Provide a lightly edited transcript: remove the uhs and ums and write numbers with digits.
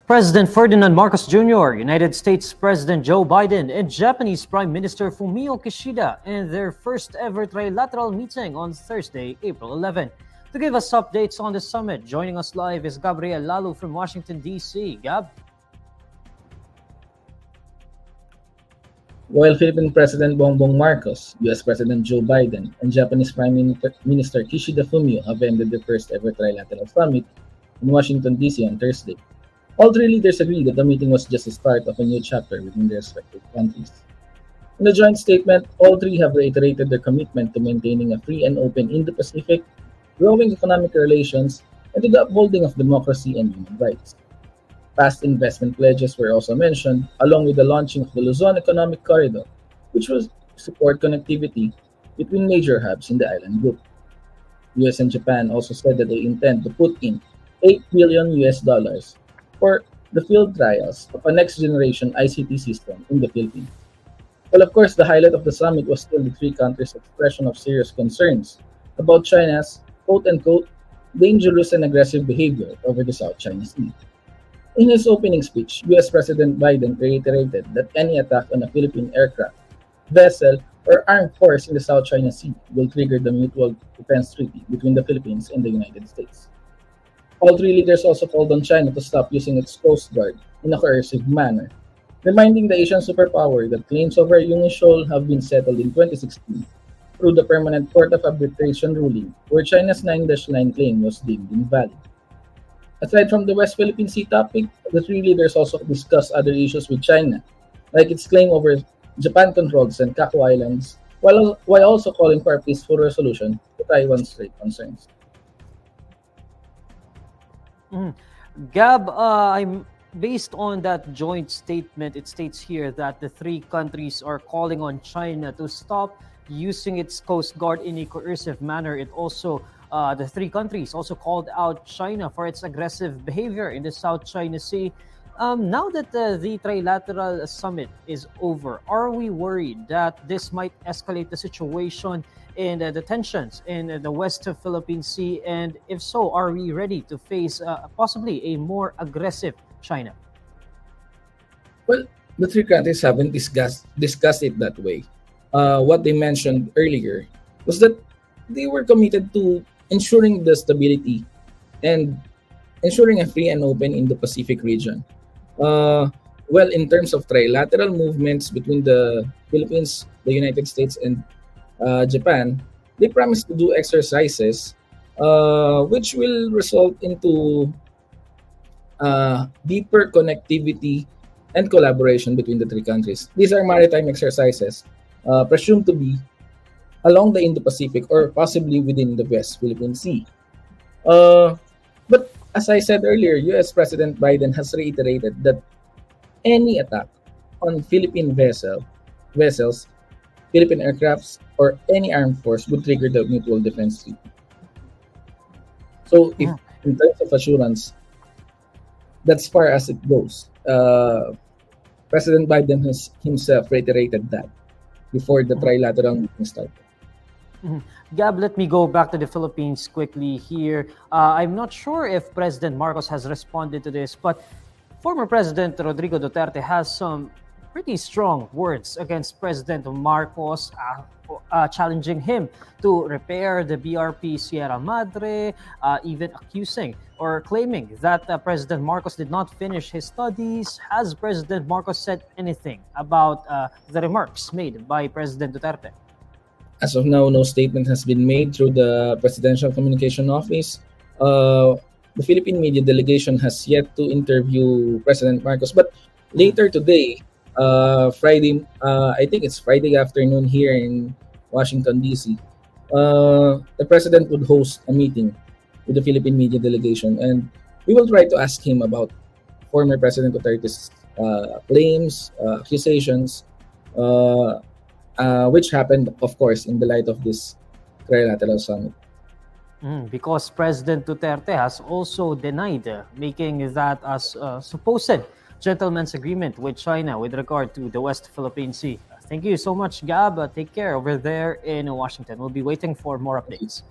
President Ferdinand Marcos Jr., United States President Joe Biden, and Japanese Prime Minister Fumio Kishida in their first ever trilateral meeting on Thursday, April 11. To give us updates on the summit, joining us live is Gabriel Lalo from Washington, D.C. Gab? While Philippine President Bongbong Marcos, U.S. President Joe Biden, and Japanese Prime Minister Kishida Fumio have ended the first ever trilateral summit in Washington, D.C. on Thursday. All three leaders agreed that the meeting was just the start of a new chapter within their respective countries. In a joint statement, all three have reiterated their commitment to maintaining a free and open Indo-Pacific, growing economic relations, and to the upholding of democracy and human rights. Past investment pledges were also mentioned, along with the launching of the Luzon Economic Corridor, which will support connectivity between major hubs in the island group. US and Japan also said that they intend to put in $8 billion for the field trials of a next-generation ICT system in the Philippines. Well, of course, the highlight of the summit was still the three countries' expression of serious concerns about China's quote-unquote dangerous and aggressive behavior over the South China Sea. In his opening speech, US President Biden reiterated that any attack on a Philippine aircraft, vessel, or armed force in the South China Sea will trigger the Mutual Defense Treaty between the Philippines and the United States. All three leaders also called on China to stop using its Coast Guard in a coercive manner, reminding the Asian superpower that claims over Yungi Shoal have been settled in 2016 through the Permanent Court of Arbitration ruling, where China's 9-9 claim was deemed invalid. Aside from the West Philippine Sea topic, the three leaders also discussed other issues with China, like its claim over Japan-controlled Senkaku Islands, while also calling for a peaceful resolution to Taiwan's trade concerns. Gab, I'm based on that joint statement. It states here that the three countries are calling on China to stop using its Coast Guard in a coercive manner. It also, the three countries also called out China for its aggressive behavior in the South China Sea. Now that the trilateral summit is over, are we worried that this might escalate the situation in the tensions in the West Philippine Sea? And if so, are we ready to face possibly a more aggressive China? Well, the three countries haven't discussed it that way. What they mentioned earlier was that they were committed to ensuring the stability and ensuring a free and open Indo-Pacific region. Well, in terms of trilateral movements between the Philippines, the United States, and Japan, they promised to do exercises which will result into deeper connectivity and collaboration between the three countries. These are maritime exercises presumed to be along the Indo-Pacific or possibly within the West Philippine Sea. But as I said earlier, US President Biden has reiterated that any attack on Philippine vessels, Philippine aircrafts, or any armed force would trigger the Mutual Defense Treaty. So, if in terms of assurance, that's far as it goes. President Biden has himself reiterated that before the trilateral meeting started. Gab, let me go back to the Philippines quickly here. I'm not sure if President Marcos has responded to this, but former President Rodrigo Duterte has some pretty strong words against President Marcos, challenging him to repair the BRP Sierra Madre, even accusing or claiming that President Marcos did not finish his studies. Has President Marcos said anything about the remarks made by President Duterte? As of now, no statement has been made through the Presidential Communication Office. The Philippine media delegation has yet to interview President Marcos, but later today, Friday, I think it's Friday afternoon here in Washington, D.C., the President would host a meeting with the Philippine media delegation, and we will try to ask him about former President Duterte's claims, accusations, which happened, of course, in the light of this trilateral summit. Because President Duterte has also denied making that as a supposed gentleman's agreement with China with regard to the West Philippine Sea. Thank you so much, Gab. Take care over there in Washington. We'll be waiting for more updates.